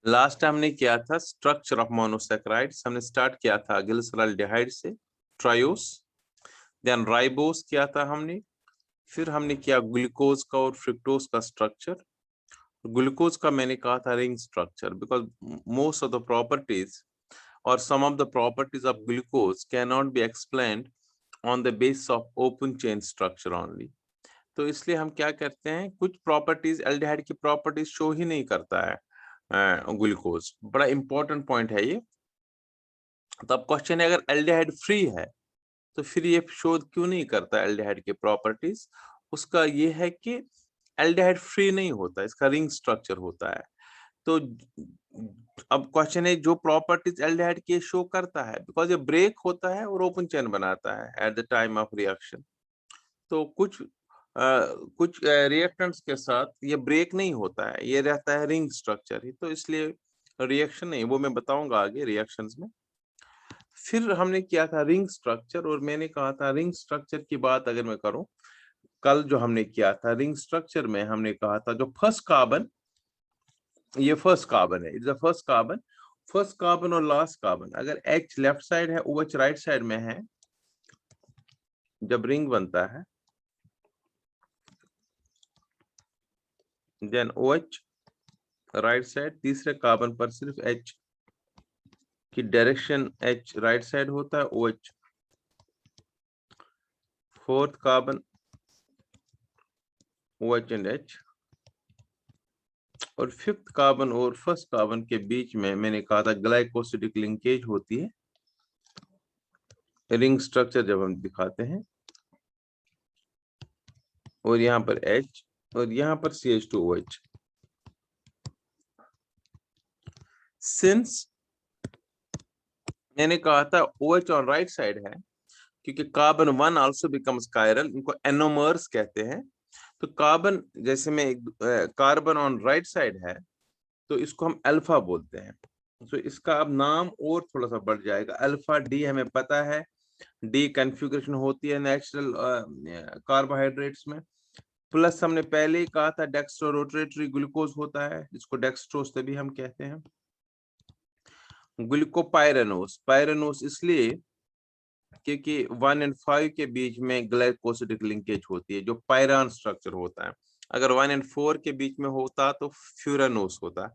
Last time हमने किया था स्ट्रक्चर ऑफ मोनोसैकेराइड्स। हमने स्टार्ट किया था ग्लिसरॉल्डिहाइड से, ट्रायोस, देन राइबोस किया था हमने, फिर हमने किया ग्लूकोज का और फ्रुक्टोज का स्ट्रक्चर। ग्लूकोज का मैंने कहा था ring structure, because most of the properties और some of the properties of glucose can not be explained on the basis of open chain structure only. तो इसलिए हम क्या करते हैं, कुछ प्रॉपर्टीज एल्डिहाइड की प्रॉपर्टीज शो ही नहीं करता है ग्लूकोज। बड़ा इंपॉर्टेंट पॉइंट है ये। तो अब क्वेश्चन है, अगर एल्डिहाइड फ्री है तो फिर ये शो क्यों नहीं करता एल्डिहाइड की प्रॉपर्टीज? उसका ये है कि एल्डिहाइड फ्री नहीं होता, इसका रिंग स्ट्रक्चर होता है। तो अब क्वेश्चन है, जो प्रॉपर्टीज एल्डिहाइड के शो करता है, बिकॉज ये ब्रेक होता है और ओपन चेन बनाता है eight the time of reaction. तो कुछ रिएक्टेंट्स के साथ ये ब्रेक नहीं होता है, ये रहता है रिंग स्ट्रक्चर ही, तो इसलिए रिएक्शन नहीं, वो मैं बताऊंगा आगे रिएक्शंस में। फिर हमने किया था रिंग स्ट्रक्चर, और मैंने कहा था रिंग स्ट्रक्चर की बात अगर मैं करूं, कल जो हमने किया था रिंग स्ट्रक्चर में हमने कहा था जो फर्स्ट कार्बन, ये फर्स्ट कार्बन है, it's the first carbon, first carbon और लास्ट कार्बन, अगर H लेफ्ट साइड है, OH राइट साइड में है, जब रिंग बनता है, देन OH राइट साइड, तीसरे कार्बन पर सिर्फ H की डायरेक्शन, H राइट साइड होता है, OH fourth carbon, OH and H, और फिफ्थ कार्बन और फर्स्ट कार्बन के बीच में मैंने कहा था ग्लाइकोसिडिक लिंकेज होती है, रिंग स्ट्रक्चर जब हम दिखाते हैं, और यहाँ पर H और यहाँ पर CH2OH। सिंस मैंने कहा था OH ऑन राइट साइड है, क्योंकि कार्बन 1 आल्सो बिकम्स कायरल, इनको एनोमर्स कहते हैं। तो कार्बन, जैसे में कार्बन ऑन राइट साइड है तो इसको हम अल्फा बोलते हैं। तो इसका अब नाम और थोड़ा सा बढ़ जाएगा, अल्फा डी हमें पता है, डी कन्फिग्रेशन होती है नेचुरल कार्बोहाइड्रेट्स में, प्लस हमने पहले ही कहा था डेक्स्ट्रो रोटेटरी ग्लूकोज होता है, जिसको डेक्स्ट्रोज तभी हम कहते हैं। ग्लूकोपाइरेनोस, पाइरेनोस इसलिए क्योंकि 1 और 5 के बीच में ग्लाइकोसिडिक लिंकेज होती है, जो पायरान स्ट्रक्चर होता है। अगर 1 और 4 के बीच में होता तो फ्यूरानोस होता,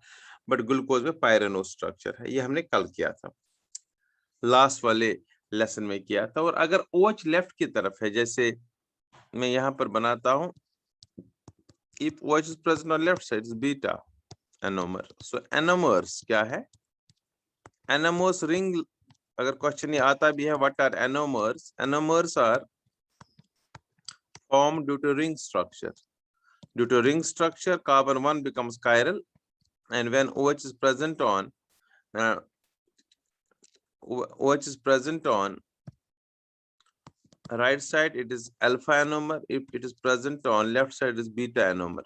बट ग्लूकोज में पायरानोस स्ट्रक्चर है। ये हमने कल किया था, लास्ट वाले लेसन में किया था। और अगर OH लेफ्ट की तरफ है, जैसे मैं यहाँ पर बनाता हूँ, if OH is present on left side is beta anomer, so anomers क्या है, anomers ring, अगर क्वेश्चन ये आता भी है what are anomers, anomers are formed due to ring structure. Due to ring structure, carbon 1 becomes chiral, and when OH is present on OH is present on right side, it is alpha anomer. If it is present on left side, it is beta anomer.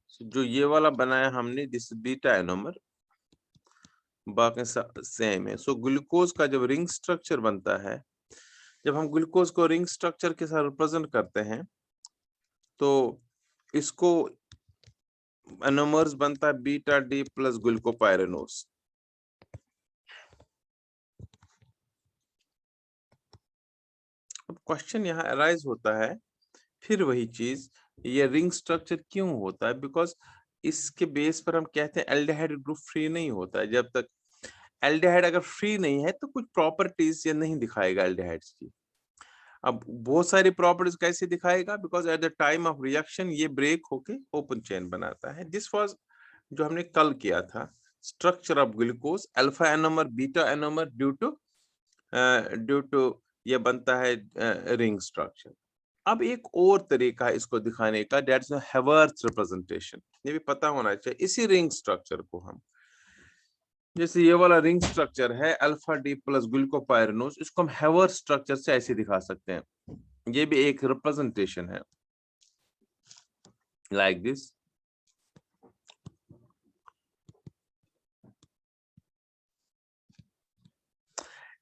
So जो ये वाला बनाया हमने, this beta anomer, बाकी same है। So glucose का जब ring structure बनता है, जब हम ग्लूकोज को रिंग स्ट्रक्चर के साथ रिप्रेजेंट करते हैं, तो इसको एनोमर्स बनता है बीटा डी प्लस ग्लूकोपाइरेनोस। अब क्वेश्चन यहाँ अराइज होता है, फिर वही चीज, ये रिंग स्ट्रक्चर क्यों होता है? बिकॉज इसके बेस पर हम कहते हैं एल्डिहाइड ग्रुप फ्री नहीं होता है। जब तक एल्डिहाइड अगर फ्री नहीं है तो कुछ प्रॉपर्टीज ये नहीं दिखाएगा एल्डिहाइड्स की। अब बहुत सारी प्रॉपर्टीज कैसे दिखाएगा? Because at the time of reaction ये ब्रेक होके ओपन चेन बनाता है। दिस वाज जो हमने कल किया था, structure of glucose, alpha anomer, beta anomer, due to ये बनता है रिंग स्ट्रक्चर। अब एक और तरीका है इसको दिखाने का, दैट्स हैवर्थ रिप्रेजेंटेशन। ये भी पता होना चाहिए। इसी रिंग स्ट्रक्चर को हम, जैसे ये वाला रिंग स्ट्रक्चर है अल्फा डी प्लस ग्लूकोपाइरेनोस, इसको हम हैवर्थ स्ट्रक्चर से ऐसे दिखा सकते हैं। ये भी एक रिप्रेजेंटेशन है, लाइक दिस।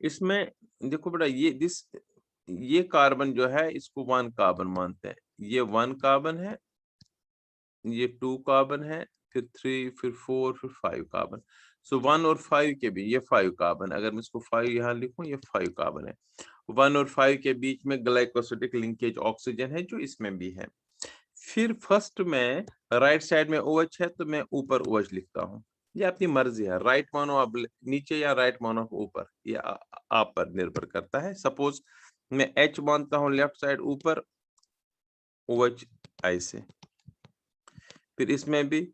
इसमें देखो बेटा, ये कार्बन जो है इसको 1 कार्बन मानते हैं, ये 1 कार्बन है, ये 2 कार्बन है, फिर 3, फिर 4, फिर 5 कार्बन। सो 1 और 5 के भी ये 5 कार्बन, अगर मैं इसको 5 यहाँ लिखूं, ये 5 कार्बन है। 1 और 5 के बीच में ग्लाइकोसिडिक लिंकेज ऑक्सीजन है, जो इसमें भी है। फिर फर्स्ट में राइट साइड में OH है, तो मैं ऊपर OH लिखता हूँ। ये अपनी मर्जी है, राइट मानो आप नीचे या राइट मानो आप ऊपर, ये आप पर निर्भर करता है। सपोज मैं H मानता हूँ लेफ्ट साइड ऊपर, OH ऐसे। फिर इसमें भी,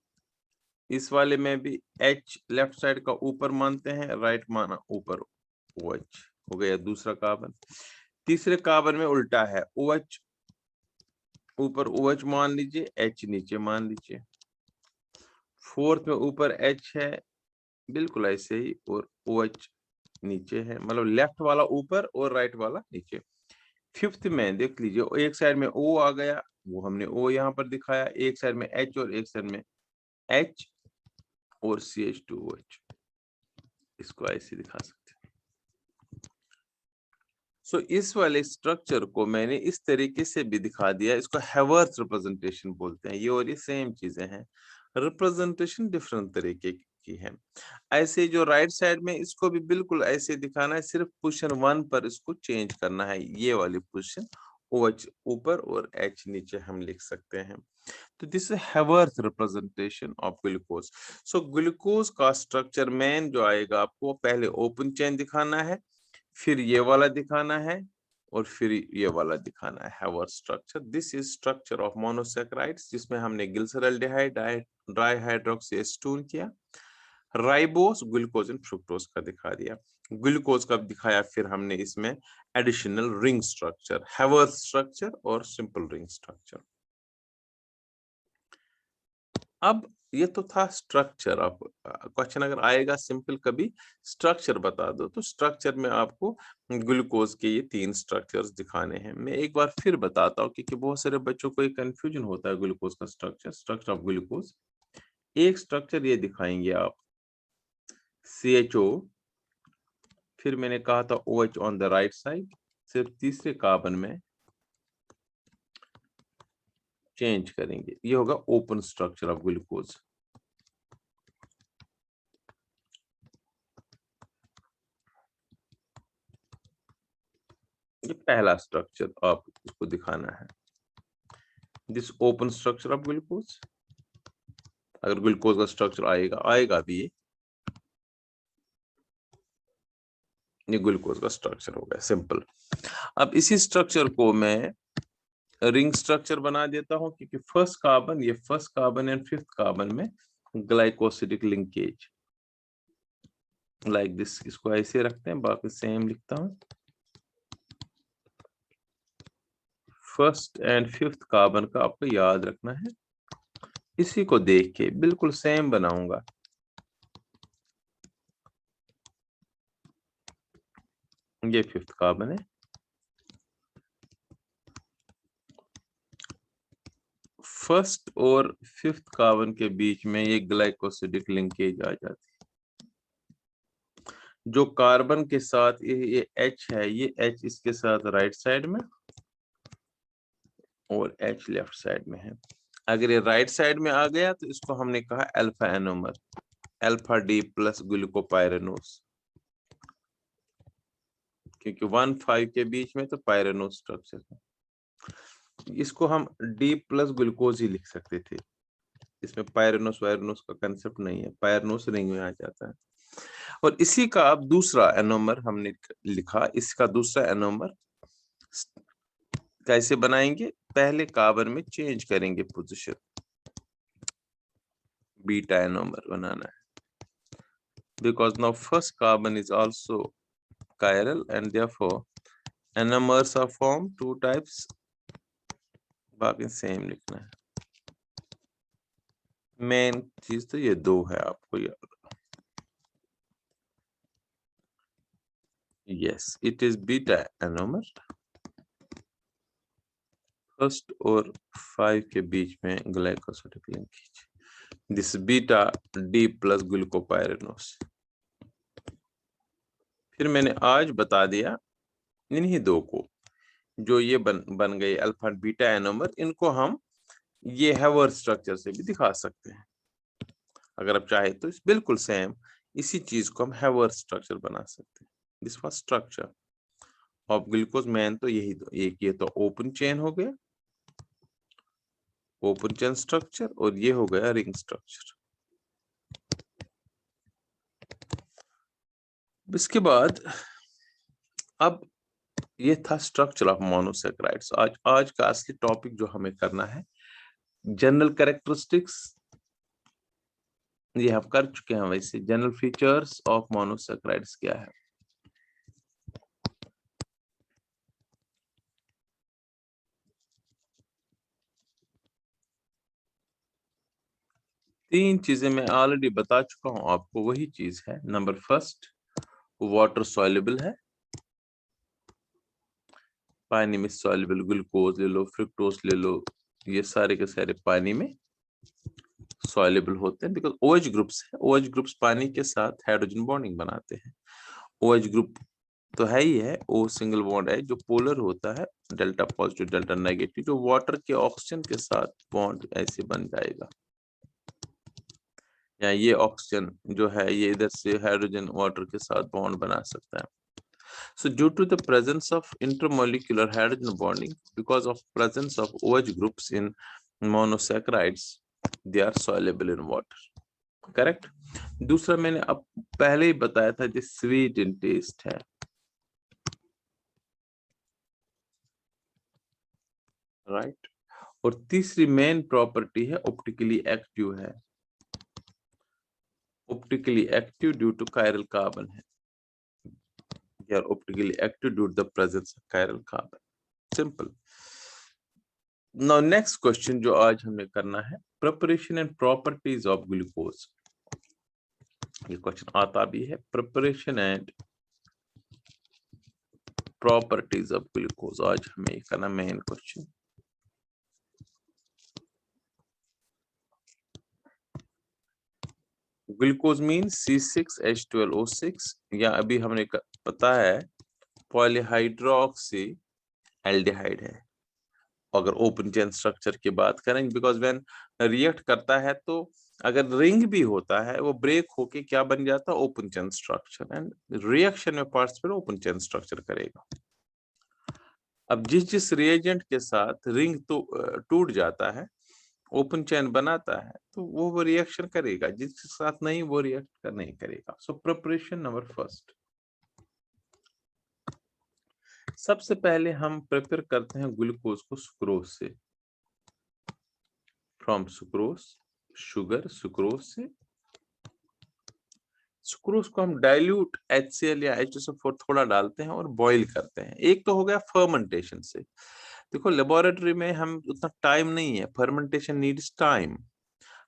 इस वाले में भी H लेफ्ट साइड का ऊपर मानते हैं, राइट माना ऊपर OH हो गया दूसरा कार्बन। तीसरे कार्बन में उल्टा है, OH ऊपर OH मान लीजिए, H नीचे मान लीजिए। फोर्थ में ऊपर H है, बिल्कुल ऐसे ही, और OH नीचे है, मतलब लेफ्ट वाला ऊपर और राइट वाला नीचे। फिफ्थ में देख लीजिए, एक साइड में O आ गया, वो हमने O यहाँ पर दिखाया, एक साइड में H और एक साइड में H और CH2OH, इसको ऐसे दिखा सकते हैं। सो इस वाले स्ट्रक्चर को मैंने इस तरीके से भी दिखा दिया, इसको हैवर्थ रिप्रेजेंटेशन बोलते हैं। ये और ये सेम चीजें हैं, रिप्रेजेंटेशन डिफरेंट तरीके की है। ऐसे जो राइट साइड में, इसको भी बिल्कुल ऐसे दिखाना है, सिर्फ पोजीशन 1 पर इसको चेंज करना है। ये वाली पोजीशन OH ऊपर और H नीचे हम लिख सकते हैं। तो this is हैवर्थ representation of glucose. So glucose का स्ट्रक्चर मेन जो आएगा, आपको पहले ओपन चेन दिखाना है, फिर ये वाला दिखाना है, और फिर ये वाला दिखाना है, Haworth structure. This is structure of monosaccharides, जिसमें हमने ग्लिसरॉल्डिहाइड, डाई हाइड्रोक्सी एसीटोन किया, राइबोस, ग्लूकोज एंड फ्रुक्टोज का दिखा दिया। ग्लूकोज का दिखाया फिर हमने इसमें additional ring structure, Haworth structure और सिंपल रिंग स्ट्रक्चर। अब ये तो था स्ट्रक्चर। अब क्वेश्चन अगर आएगा सिंपल कभी स्ट्रक्चर बता दो, तो स्ट्रक्चर में आपको ग्लूकोज के ये 3 स्ट्रक्चर्स दिखाने हैं। मैं एक बार फिर बताता हूँ, क्योंकि बहुत सारे बच्चों को एक कंफ्यूजन होता है ग्लूकोज का स्ट्रक्चर ऑफ ग्लूकोज। एक स्ट्रक्चर ये दिखाएंगे आप, CHO, फिर मैंने कहा था OH on the right side, सिर्फ तीसरे कार्बन में चेंज करेंगे, ये होगा ओपन स्ट्रक्चर ऑफ ग्लूकोज। ये पहला स्ट्रक्चर आप इसको दिखाना है, this open structure of glucose. अगर ग्लूकोज का स्ट्रक्चर आएगा भी ये ग्लूकोज का स्ट्रक्चर हो गया सिंपल। अब इसी स्ट्रक्चर को मैं रिंग स्ट्रक्चर बना देता हूं, क्योंकि first carbon and fifth carbon में ग्लाइकोसिडिक लिंकेज लाइक दिस, इसको ऐसे रखते हैं, बाकी सेम लिखता हूं। फर्स्ट एंड फिफ्थ कार्बन का आपको याद रखना है, इसी को देख के बिल्कुल सेम बनाऊंगा। ये फिफ्थ कार्बन है, फर्स्ट और फिफ्थ कार्बन के बीच में ये ग्लाइकोसिडिक लिंकेज आ जाती है। जो कार्बन के साथ ये H है, ये H इसके साथ राइट साइड में और H लेफ्ट साइड में है। अगर ये राइट साइड में आ गया तो इसको हमने कहा alpha anomer, alpha D plus glucopyranose, क्योंकि 1-5 के बीच में तो पाइरेनोस स्ट्रक्चर है। इसको हम D प्लस ग्लूकोज ही लिख सकते थे, इसमें पाइरेनोस वायरनोस का कंसेप्ट नहीं है, पाइरेनोस रिंग में आ जाता है। और इसी का अब दूसरा एनोमर हमने लिखा, इसका दूसरा एनोमर कैसे बनाएंगे, पहले कार्बन में चेंज करेंगे पोजीशन, बीटा एनोमर बनाना है, because now first carbon is also chiral and therefore anomers are formed 2 types, बाकी सेम लिखना है। मेन चीज तो ये 2 है, आपको याद। Yes, it is beta anomer, first और 5 के बीच में glycosidic linkage, this beta D plus glucopyranose. फिर मैंने आज बता दिया इन्हीं 2 को, जो ये बन गए अल्फा बीटा एनोमर, इनको हम ये हैवर स्ट्रक्चर से भी दिखा सकते हैं अगर आप चाहे तो। बिल्कुल सेम इसी चीज को हम हैवर स्ट्रक्चर बना सकते हैं। This was structure of glucose man. तो यही तो एक ये तो ओपन चेन हो गया, ओपन चेन स्ट्रक्चर, और ये हो गया रिंग स्ट्रक्चर। इसके बाद अब ये था स्ट्रक्चर ऑफ मोनोसैकेराइड्स। आज का असली टॉपिक जो हमें करना है जनरल कैरेक्टरिस्टिक्स, ये हम कर चुके हैं। वैसे जनरल फीचर्स ऑफ मोनोसैकेराइड्स क्या है? तीन चीजें मैं ऑलरेडी बता चुका हूं आपको, वही चीज है। नंबर फर्स्ट, वाटर सॉल्युबल है, पानी में सॉल्युबल, ग्लूकोज ले लो, फ्रुक्टोज ले लो, ये सारे के सारे पानी में सॉल्युबल होते हैं बिकॉज OH ग्रुप्स है। OH ग्रुप्स पानी के साथ हाइड्रोजन बॉन्डिंग बनाते हैं। OH ग्रुप तो है ही है, O सिंगल बॉन्ड है जो पोलर होता है, डेल्टा पॉजिटिव डेल्टा नेगेटिव, जो वाटर के ऑक्सीजन के साथ बॉन्ड ऐसे बन जाएगा। या ये ऑक्सीजन जो है ये इधर से हाइड्रोजन वाटर के साथ बॉन्ड बना सकता है। So due to the presence of intermolecular hydrogen bonding, because of presence of OH groups in monosaccharides, they are soluble in water. Correct? दूसरा मैंने अब पहले ही बताया था, जो स्वीट इन टेस्ट है। राइट? और तीसरी मेन प्रॉपर्टी है ऑप्टिकली एक्टिव है। Optically active due to chiral carbon है। They are optically active due to the presence of chiral carbon. Simple. Now next question जो आज हमें करना है, preparation and properties of glucose. ये क्वेश्चन आता भी है, preparation and properties of glucose। आज हमें करना main question. Glucose mean C6H12O6, या अभी हमने पता है पॉलीहाइड्रोक्सी एल्डिहाइड है। अगर ओपन चेन स्ट्रक्चर की बात करें, बिकॉज व्हेन रिएक्ट करता है तो अगर रिंग भी होता है वो ब्रेक होके क्या बन जाता है, open chain structure, and reaction में पार्टिसिपेट ओपन चेन स्ट्रक्चर करेगा। अब जिस रिएजेंट के साथ रिंग तो टूट जाता है, ओपन चेन बनाता है, तो वो रिएक्शन करेगा, जिसके साथ नहीं वो रिएक्ट नहीं करेगा। सो प्रिपरेशन नंबर फर्स्ट, सबसे पहले हम प्रिपेयर करते हैं ग्लूकोज को सुक्रोज से। फ्रॉम सुक्रोज, शुगर, सुक्रोज से। सुक्रोज को हम डाइल्यूट HCl या H2SO4 थोड़ा डालते हैं और बॉईल करते हैं। एक तो हो गया फर्मेंटेशन से। देखो लेबोरेटरी में हम उतना टाइम नहीं है, फर्मेंटेशन नीड्स टाइम।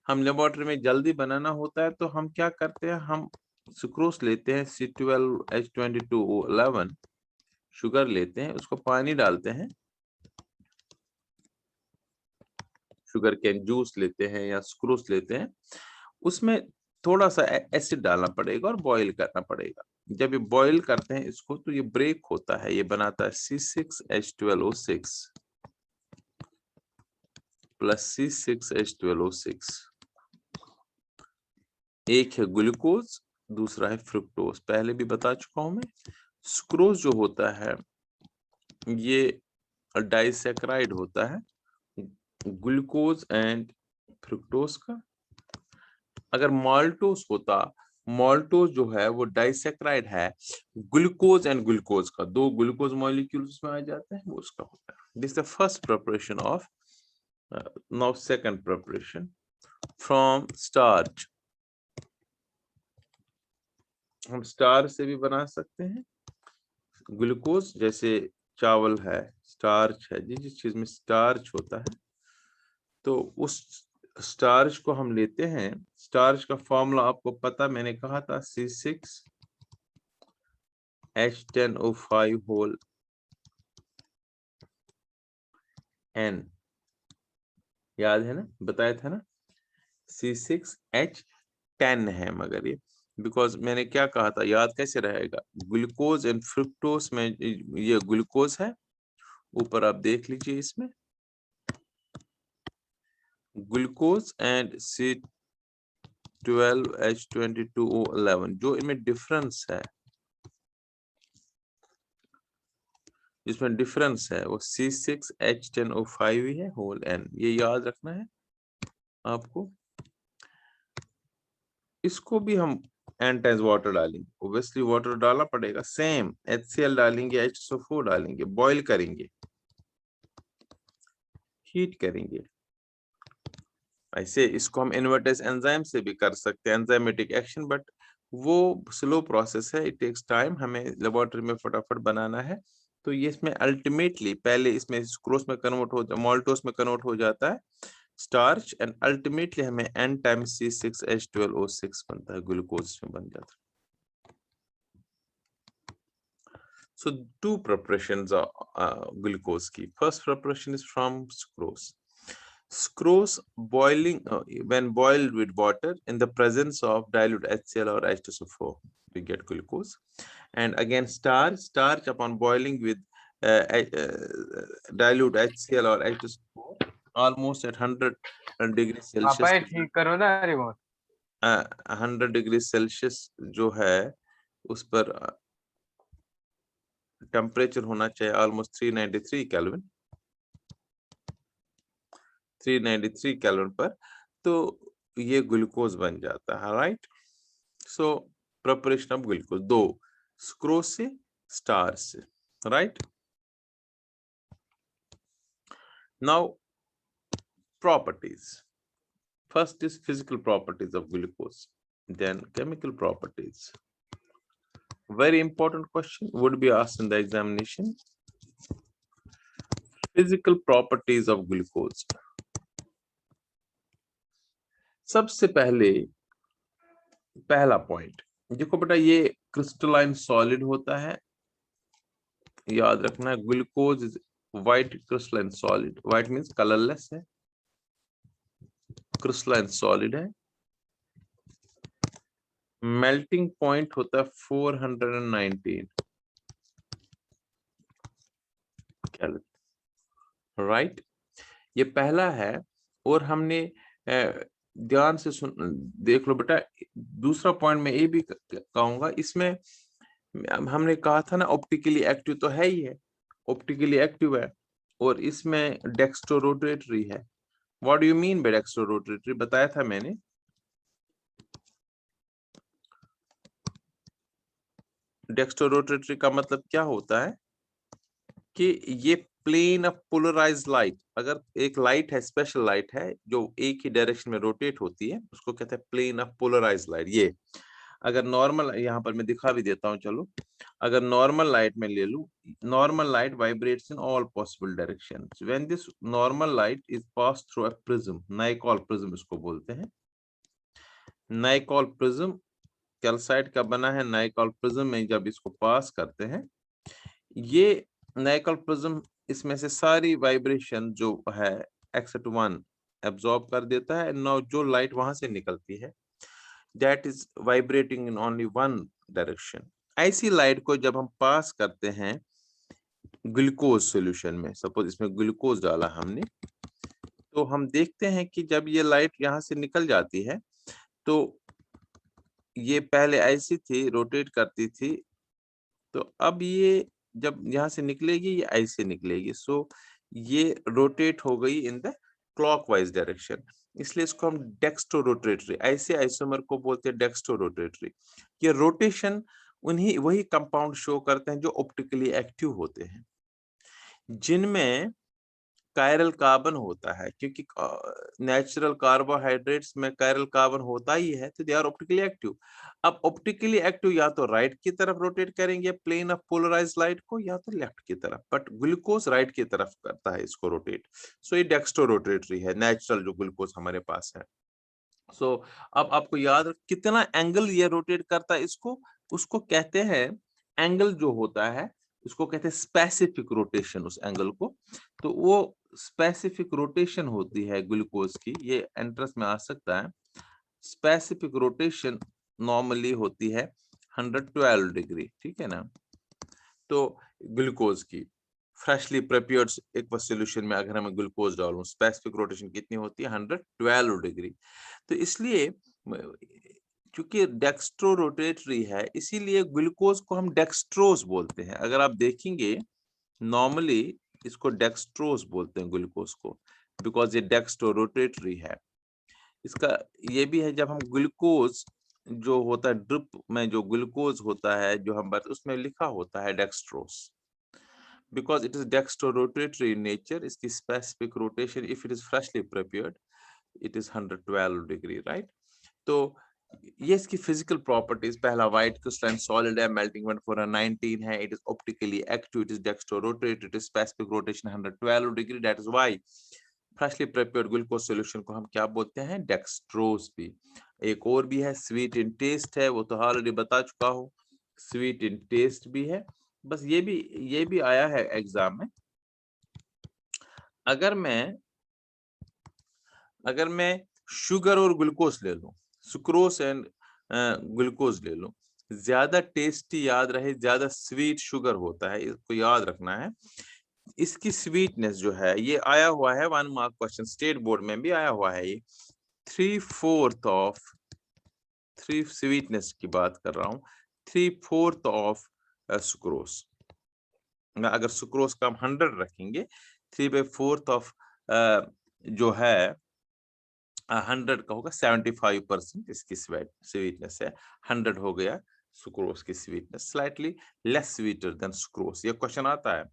हम लेबोरेटरी में जल्दी बनाना होता है तो हम क्या करते हैं, हम सुक्रोज लेते हैं C12H22O11, शुगर लेते हैं, उसको पानी डालते हैं, शुगर कैन जूस लेते हैं या सुक्रोज लेते हैं, उसमें थोड़ा सा एसिड डालना पड़ेगा और बॉईल करना पड़ेगा। जब ये बॉईल करते हैं इसको तो ये ब्रेक होता है, ये बनाता है C6H12O6 प्लस C6H12O6। एक है ग्लूकोज, दूसरा है फ्रुक्टोज। पहले भी बता चुका हूं मैं। सुक्रोज जो होता है ये डाइसैकेराइड होता है ग्लूकोज एंड फ्रुक्टोज का। अगर माल्टोज होता, माल्टोज जो है वो डाइसैकेराइड है ग्लूकोज एंड ग्लूकोज का, दो ग्लूकोज मॉलिक्यूल्स उसमें आ जाते हैं, वो उसका होता है। This the first preparation of. Now second preparation from starch. हम स्टार्च से भी बना सकते हैं ग्लूकोज, जैसे चावल है, स्टार्च है, जिस चीज में स्टार्च होता है तो उस स्टार्च को हम लेते हैं। स्टार्च का फॉर्मूला आपको पता, मैंने कहा था C6H10O5 होल N, याद है ना, बताया था ना। C6H10 है, मगर ये बिकॉज मैंने क्या कहा था, याद कैसे रहेगा, ग्लूकोज एंड फ्रुक्टोज में ये ग्लूकोज है, ऊपर आप देख लीजिए इसमें, ग्लूकोज एंड C12H22O11, जो इनमें डिफरेंस है, जिसमें डिफरेंस है वो C6H10O5 ही है होल N, ये याद रखना है आपको। इसको भी हम N टाइम्स वाटर डालेंगे, ओब्वियसली वाटर डालना पड़ेगा, सेम HCl डालेंगे, H2SO4 डालेंगे, बॉईल करेंगे, हीट करेंगे। ऐसे इसको हम इन्वर्टेज एंजाइम से भी कर सकते हैं, एंजाइमेटिक एक्शन, बट वो स्लो प्रोसेस है, इट टेक्स टाइम, हमें लेबोरेटरी में फटाफट बनाना है। तो ये इसमें अल्टीमेटली पहले इसमें सुक्रोज में कन्वर्ट हो, माल्टोस में कन्वर्ट हो जाता है स्टार्च, एंड अल्टीमेटली हमें N टाइम्स C6H12O6 बनता है, ग्लूकोज में बन जाता है। So two preparations are glucose key. First preparation is from sucrose. Sucrose boiling when boiled with water in the presence of dilute HCl or H2SO4, we get glucose. And again starch upon boiling with dilute HCl or H2SO4 almost at 100 degrees Celsius. 100 degrees Celsius जो है उस पर temperature होना चाहिए almost 393 kelvin, 393 kelvin पर, तो ये glucose बन जाता है, right. So preparation of glucose, दो सुक्रोज से, स्टार्च से, right. Now properties, first is physical properties of glucose, then chemical properties. Very important question would be asked in the examination. Physical properties of glucose. सबसे पहले पहला point देखो बेटा, ये crystalline solid होता है, याद रखना है। Glucose is white crystalline solid, white means colourless है, क्रिस्टलाइन सॉलिड है। मेल्टिंग पॉइंट होता है 419 केल्विन, राइट। ये पहला है। और हमने ध्यान से सुन देख लो बेटा, दूसरा पॉइंट मैं ये भी कहूंगा, इसमें हमने कहा था ना ऑप्टिकली एक्टिव तो है ही है, ऑप्टिकली एक्टिव है, और इसमें डेक्स्ट्रोरोटेटरी है। What do you mean by dextrorotatory, बताया था मैंने। डेक्स्ट्रोरोटेटरी का मतलब क्या होता है कि ये प्लेन ऑफ पोलराइज्ड लाइट, अगर एक लाइट है, स्पेशल लाइट है जो एक ही डायरेक्शन में रोटेट होती है, उसको कहते हैं प्लेन ऑफ पोलराइज्ड लाइट। ये अगर नॉर्मल, यहाँ पर मैं दिखा भी देता हूँ, चलो, अगर नॉर्मल लाइट में ले लूं, normal light vibrates in all possible directions when this normal light is pass through a prism, Nicol prism इसको बोलते हैं। नाइकॉल प्रिज्म कैल्साइट का बना है, नाइकॉल प्रिज्म में जब इसको पास करते हैं, ये नाइकॉल प्रिज्म इसमें से सारी वाइब्रेशन जो है X1 एब्जॉर्ब कर देता है। नाउ जो लाइट वहां से निकलती है that is vibrating in only one direction, ऐसी लाइट को जब हम पास करते हैं ग्लूकोज सॉल्यूशन में, सपोज इसमें ग्लूकोज डाला हमने, तो हम देखते हैं कि जब ये लाइट यहाँ से निकल जाती है, तो ये पहले ऐसी थी, रोटेट करती थी, तो अब ये जब यहाँ से निकलेगी ये ऐसे निकलेगी, सो ये रोटेट हो गई इन द क्लॉकवाइज डायरेक्शन, इसलिए इसको हम डेक्स्ट्रोरोटेटरी, ऐसे आइसोमर को बोलते हैं डेक्स्ट्रोरोटेटरी। ये रोटेशन उन्हीं वही कंपाउंड शो करते हैं जो ऑप्टिकली एक्टिव होते हैं, जिनमें कायरल कार्बन होता है, क्योंकि नेचुरल कार्बोहाइड्रेट्स में कायरल कार्बन होता ही है, तो दे आर ऑप्टिकली एक्टिव। अब ऑप्टिकली एक्टिव या तो राइट की तरफ रोटेट करेंगे प्लेन ऑफ पोलराइज्ड लाइट को, या तो लेफ्ट की तरफ, बट ग्लूकोज राइट की तरफ करता है इसको रोटेट, सो ये डेक्स्ट्रोरोटेटरी है, नेचुरल जो ग्लूकोज हमारे पास है। सो अब आपको याद कितना एंगल ये रोटेट करता है इसको, उसको कहते हैं, एंगल जो होता है उसको कहते हैं स्पेसिफिक रोटेशन, उस एंगल को। तो वो स्पेसिफिक रोटेशन होती है ग्लूकोज की, ये एंट्रेंस में आ सकता है। स्पेसिफिक रोटेशन नॉर्मली होती है 112 डिग्री, ठीक है ना। तो ग्लूकोज की फ्रेशली प्रिपेयर्ड एक्वस सॉल्यूशन में अगर हमें ग्लूकोज डालूं, स्पेसिफिक रोटेशन कितनी होती है 112 डिग्री। तो इसलिए क्योंकि डेक्स्ट्रो रोटेटरी है इसीलिए ग्लूकोज को हम डेक्स्ट्रोज बोलते हैं। अगर आप देखेंगे नॉर्मली इसको डेक्स्ट्रोज बोलते हैं ग्लूकोज को, बिकॉज ये डेक्स्ट्रो रोटेटरी है। इसका ये भी है जब हम ग्लूकोज जो होता है ड्रिप में जो ग्लूकोज होता है जो हम उसमें लिखा होता है dextrose, because it is dextrorotatory in nature. इसकी specific rotation if it is freshly prepared it is 112 degree, right? तो ये इसकी physical properties, पहला white crystalline solid है, melting point 419 है, it is optically active, it is dextrorotated, it is specific rotation 112 degree. That is why freshly prepared glucose solution को हम क्या बोलते हैं, dextrose भी। एक और भी है sweet in taste है, वो तो ऑलरेडी बता चुका हूँ, sweet in taste भी है। बस ये भी आया है एग्जाम में। अगर मैं शुगर और ग्लूकोज ले लूं, सुक्रोज एंड ग्लूकोज ले लूं, ज्यादा टेस्टी याद रहे, ज्यादा स्वीट शुगर होता है, इसको याद रखना है। इसकी स्वीटनेस जो है ये आया हुआ है 1 मार्क क्वेश्चन, स्टेट बोर्ड में भी आया हुआ है। ये 3/4 ऑफ 3 स्वीटनेस की बात कर रहा हूं, 3/4 ऑफ सुक्रोज। अगर सुक्रोज का हम 100 रखेंगे, 3/4 ऑफ जो है 100 का होगा 75% इसकी स्वीटनेस है। 100 हो गया सुक्रोज की sweetness, slightly less sweeter than sucrose. ये क्वेश्चन आता है,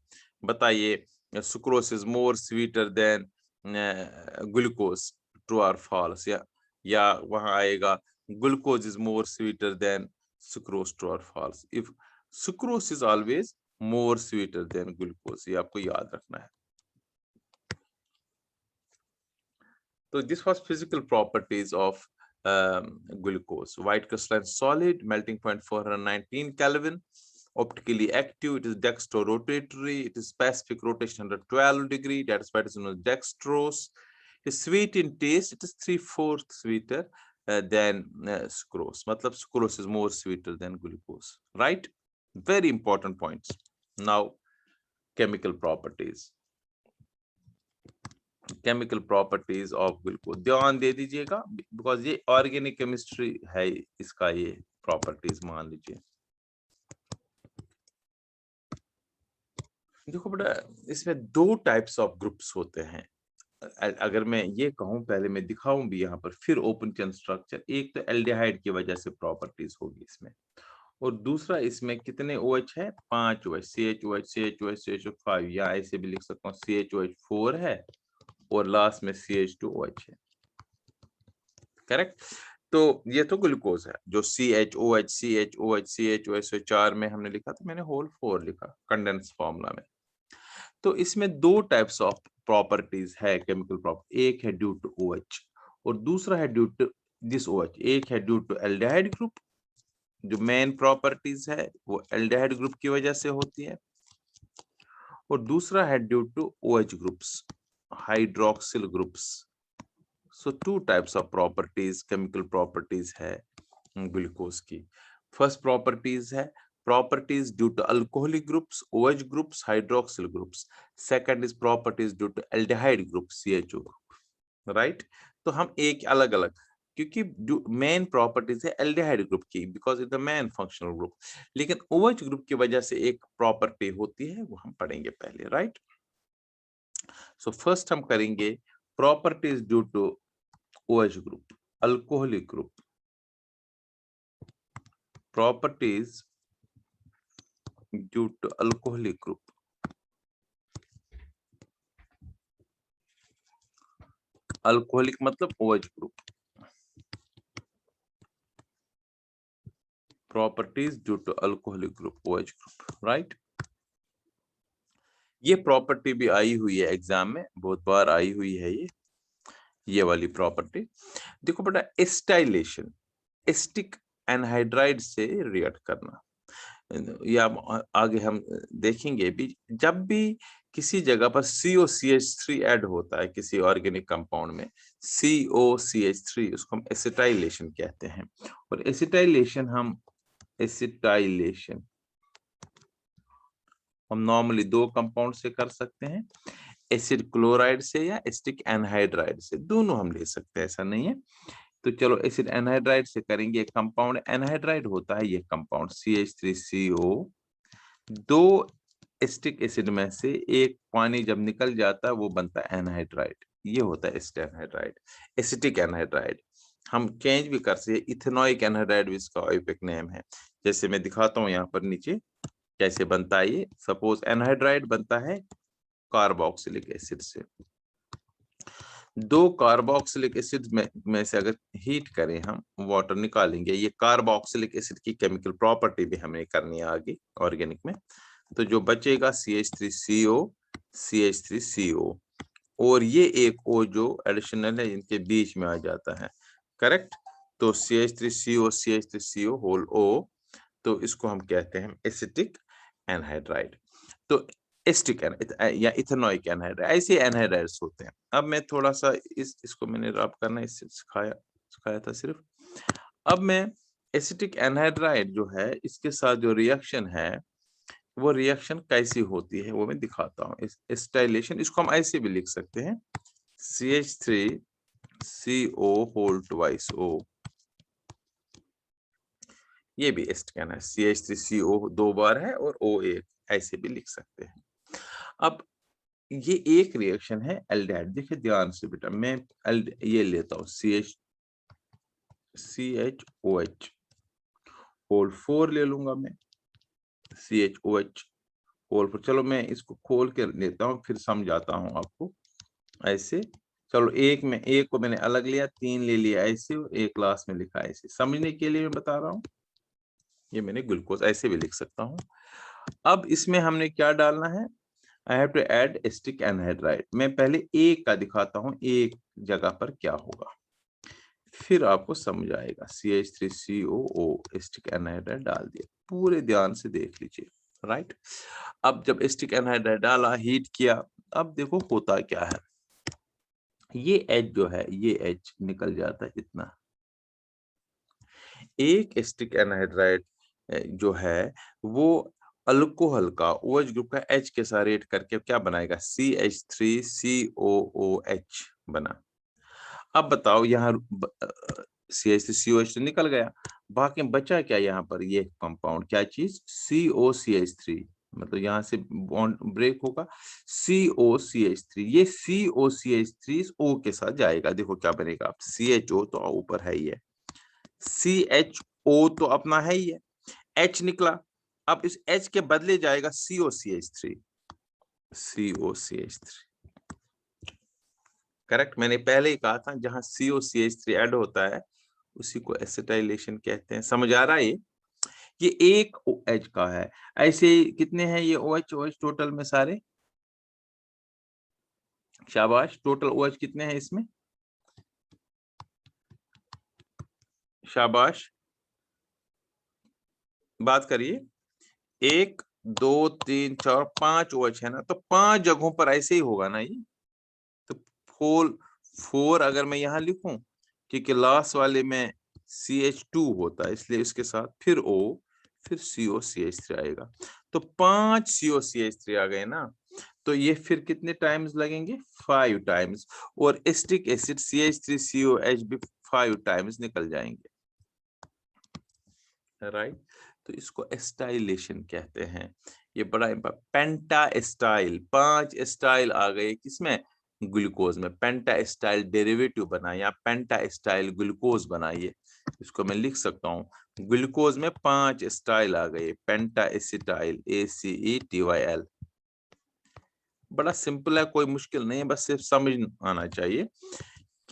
बताइए sucrose is more sweeter than glucose, true और फॉल्स? या वहां आएगा glucose is more sweeter than sucrose, true और false? If sucrose is always more sweeter than glucose, ये आपको याद रखना है। तो this was physical properties of glucose. White crystalline solid, melting point 419 Kelvin, optically active, it is dextrorotatory, it is specific rotation 112 degree, that is why it is known as dextrose. It is sweet in taste, it is 3/4 sweeter than sucrose. मतलब sucrose is more sweeter than glucose, right? Very important points. Now chemical properties of glucose, ध्यान दे दीजिएगा, because ये organic chemistry है, इसका ये properties मान लीजिए। देखो बेटा, इसमें 2 टाइप्स ऑफ ग्रुप्स होते हैं। अगर मैं ये कहूं, पहले मैं दिखाऊं भी यहाँ पर, फिर ओपन चेन स्ट्रक्चर। एक तो एल्डिहाइड की वजह से प्रॉपर्टीज होगी इसमें, और दूसरा इसमें कितने OH है, 5 OH, CHOH, CHOH, CH5, या ऐसे भी लिख सकता हूँ CHOH 4 है और लास्ट में CH2OH है, करेक्ट? तो ये तो ग्लूकोज है, जो CHOH, CHOH, CHOH 4 में हमने लिखा था, मैंने होल 4 लिखा कंडेंस फॉर्मूला में। तो इसमें 2 टाइप्स ऑफ प्रॉपर्टीज है केमिकल प्रॉपर्टी, एक है ड्यू टू OH और दूसरा है ड्यू टू दिस OH। एक है ड्यू टू एल्डिहाइड ग्रुप, जो मेन प्रॉपर्टीज है वो एल्डिहाइड ग्रुप की वजह से होती है, और दूसरा है due to OH groups, hydroxyl groups. So 2 types of properties, chemical properties है ग्लूकोज की। फर्स्ट प्रॉपर्टीज है properties due to alcoholic groups, OH groups, hydroxyl groups. Second is properties due to aldehyde group, CHO group, right? तो हम एक अलग अलग, क्योंकि main properties है एल्डिहाइड ग्रुप की, because it the main functional group, लेकिन OH ग्रुप की वजह से एक प्रॉपर्टी होती है, वो हम पढ़ेंगे पहले, राइट? सो फर्स्ट हम करेंगे properties due to OH group, alcoholic group. Properties due to alcoholic group. Alcoholic मतलब OH group. Properties due to alcoholic group, OH group, right? ये प्रॉपर्टी भी आई हुई है एग्जाम में, बहुत बार आई हुई है ये वाली प्रॉपर्टी। देखो बेटा, एस्टाइलेशन, एस्टिक एनहाइड्राइड से रिएक्ट करना, या आगे हम देखेंगे भी, जब भी किसी जगह पर COCH3 ऐड होता है किसी ऑर्गेनिक कंपाउंड में, COCH3, उसको हम एसिटाइलेशन कहते हैं। और एसिटाइलेशन हम नॉर्मली दो कंपाउंड से कर सकते हैं, एसिड क्लोराइड से या एसिटिक एनहाइड्राइड से, दोनों हम ले सकते हैं, ऐसा नहीं है। तो चलो एसिड एनहाइड्राइड से करेंगे। कंपाउंड एनहाइड्राइड होता है ये कंपाउंड CH3CO, दो एसिटिक एसिड में से एक पानी जब निकल जाता है वो बनता है एनहाइड्राइड, ये होता है एसिड एनहाइड्राइड, एसिटिक एनहाइड्राइड। हम चेंज भी कर सकते, इथेनॉइक एनहाइड्राइड भी इसका ओइपिक नेम है। जैसे मैं दिखाता हूँ यहाँ पर नीचे कैसे बनता है ये। सपोज एनहाइड्राइड बनता है कार्बोक्सिलिक एसिड से, दो कार्बोक्सिलिक एसिड में से अगर हीट करें हम वाटर निकालेंगे, ये कार्बोक्सिलिक एसिड की केमिकल प्रॉपर्टी भी हमें करनी है आगे ऑर्गेनिक में। तो जो बचेगा CH3CO, CH3CO, और ये एक O जो एडिशनल है इनके बीच में आ जाता है, करेक्ट। तो CH3CO, CH3CO होल O, तो इसको हम कहते हैं एसिटिक एनहाइड्राइड। तो एसिटिक या इथेनॉइक एनहाइड्राइड, ऐसे एनहाइड्राइड्स होते हैं। अब मैं थोड़ा सा इसको मैंने रब करना इससे सिखाया था सिर्फ। अब मैं एसिटिक एनहाइड्राइड जो है इसके साथ जो रिएक्शन है वो रिएक्शन कैसी होती है वो मैं दिखाता हूँ। एसिटाइलेशन, इसको हम ऐसे भी लिख सकते हैं CH3CO होल ट्वाइस O, ये भी एसिटिक एनहाइड्राइड, CH3CO दो बार है और O एक, ऐसे भी लिख सकते हैं। अब ये एक रिएक्शन है एल्डिहाइड, देखिए ध्यान से बेटा, मैं ये लेता हूँ CHOH होल 4 ले लूंगा मैं, CHOH होल 4। चलो मैं इसको खोल के लेता हूँ फिर समझाता हूँ आपको ऐसे। चलो एक को मैंने अलग लिया, 3 ले लिया ऐसे, और एक क्लास में लिखा ऐसे, समझने के लिए मैं बता रहा हूँ। ये मैंने ग्लूकोज ऐसे भी लिख सकता हूँ। अब इसमें हमने क्या डालना है, I have to add acetic anhydride. मैं पहले एक का दिखाता हूँ एक जगह पर क्या होगा, फिर आपको समझ आएगा। CH3COO एसिटिक एनहाइड्राइड डाल दिया, पूरे ध्यान से देख लीजिए, राइट। अब जब एसिटिक एनहाइड्राइड डाला, हीट किया, अब देखो होता क्या है, ये H जो है ये H निकल जाता है इतना। एक एसिटिक एनहाइड्राइड जो है वो अल्कोहल का OH ग्रुप का H के साथ रेट करके क्या बनाएगा, CH3COOH बना। अब बताओ यहाँ CH3COH तो निकल गया, बाकी बचा क्या यहाँ पर, ये कंपाउंड क्या चीज, COCH3, मतलब यहाँ से बॉन्ड ब्रेक होगा, COCH3, ये COCH3 O के साथ जाएगा, देखो क्या बनेगा, CHO तो ऊपर है ही है, CHO तो अपना है ही है, H निकला, अब इस H के बदले जाएगा COCH3, करेक्ट। मैंने पहले ही कहा था जहां COCH3 ऐड होता है उसी को एसिटाइलेशन कहते हैं, समझ आ रहा है ये एक OH का है। ऐसे कितने हैं ये OH टोटल में सारे, शाबाश, टोटल OH कितने हैं इसमें, शाबाश, बात करिए। 1 2 3 4 5 OH है ना, तो 5 जगहों पर ऐसे ही होगा ना ये। तो होल 4 अगर मैं यहाँ लिखूं, क्योंकि लास्ट वाले में CH2 होता है इसलिए इसके साथ फिर O, फिर COCH3 आएगा, तो 5 COCH3 आ गए ना। तो ये फिर कितने टाइम्स लगेंगे, 5 टाइम्स, और एसिटिक एसिड CH3COH भी 5 टाइम्स निकल जाएंगे, राइट। तो इसको एस्टाइलेशन कहते हैं। ये बड़ा पेंटा एस्टाइल, 5 एस्टाइल आ गए किसमें, ग्लूकोज में, पेंटा एस्टाइल डेरिवेटिव बना या पेंटा एस्टाइल ग्लूकोज बनाइए, इसको मैं लिख सकता हूँ, ग्लूकोज में 5 एस्टाइल आ गए, पेंटा एसिटाइल ACETYL। बड़ा सिंपल है, कोई मुश्किल नहीं है, बस सिर्फ समझ आना चाहिए।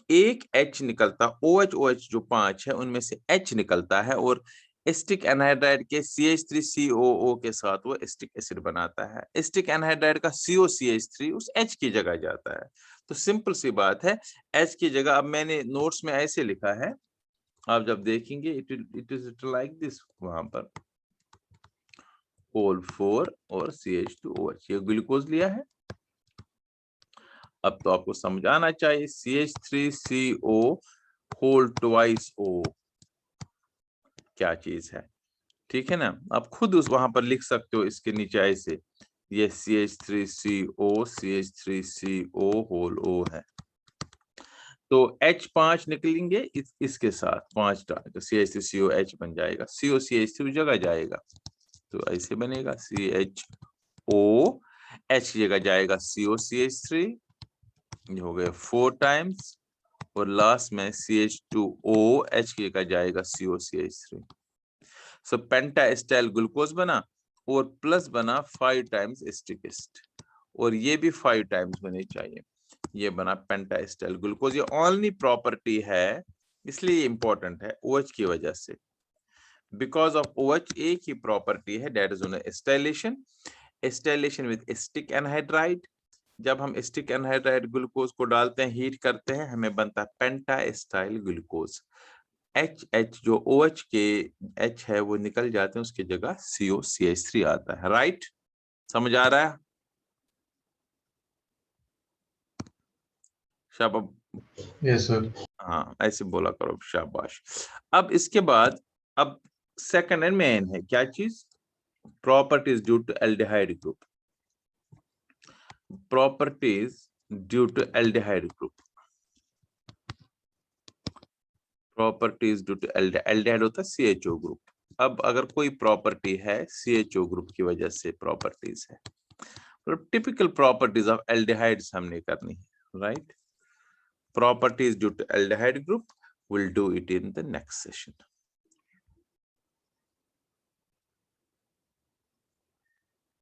एक H निकलता, OH जो 5 है उनमें से H निकलता है, और एसिटिक एनहाइड्राइड के CH3COO के साथ वो एसिटिक एसिड बनाता है। एसिटिक एनहाइड्राइड का COCH3 उस H की जगह जाता है। तो सिंपल सी बात है, H की जगह, अब मैंने नोट्स में ऐसे लिखा है, आप जब देखेंगे इट इज लाइक दिस, वहां पर होल 4 और CH2OH, ये ग्लूकोज लिया है। अब तो आपको समझ आना चाहिए, CH3CO होल ट्वाइस O क्या चीज है, ठीक है ना। आप खुद उस वहां पर लिख सकते हो इसके नीचे ऐसे, ये CH3CO CH3CO होल O है, तो H5 निकलेंगे इसके साथ 5 डाल CH3CO H बन जाएगा, CO CH3 जगह जाएगा तो ऐसे बनेगा CHO, H की जगह जाएगा CO CH3, ये हो गया 4 टाइम्स, और लास्ट में CH2O, H की जगह जाएगा CO CH3। सो पेंटाएस्टाइल ग्लूकोज बना और प्लस बना 5 टाइम्स एसिटिक एसिड, और ये भी 5 टाइम्स बने चाहिए, ये बना पेंटाएस्टाइल ग्लूकोज। ये ओनली प्रॉपर्टी है, इसलिए इंपॉर्टेंट है OH की वजह से, बिकॉज ऑफ OH एक ही प्रॉपर्टी है, that is acetylation, acetylation with acetic anhydride. जब हम एसिटिक एनहाइड्राइड ग्लूकोज को डालते हैं, हीट करते हैं, हमें बनता है पेंटाएस्टाइल ग्लूकोज। H जो OH के H है वो निकल जाते हैं, उसकी जगह COCH3 आता है, राइट? समझ आ रहा है? शाबाश। Yes sir. हाँ, ऐसे बोला करो, शाबाश। अब इसके बाद अब सेकंड एंड मेन है क्या चीज? Properties due to aldehyde group, properties due to aldehyde group, properties due to aldehyde होता है CHO ग्रुप। अब अगर कोई प्रॉपर्टी है CHO ग्रुप की वजह से प्रॉपर्टीज है, तो टिपिकल प्रॉपर्टीज ऑफ एल्डिहाइड्स हमने करनी है, right? Properties due to aldehyde group, we'll do it in the next session.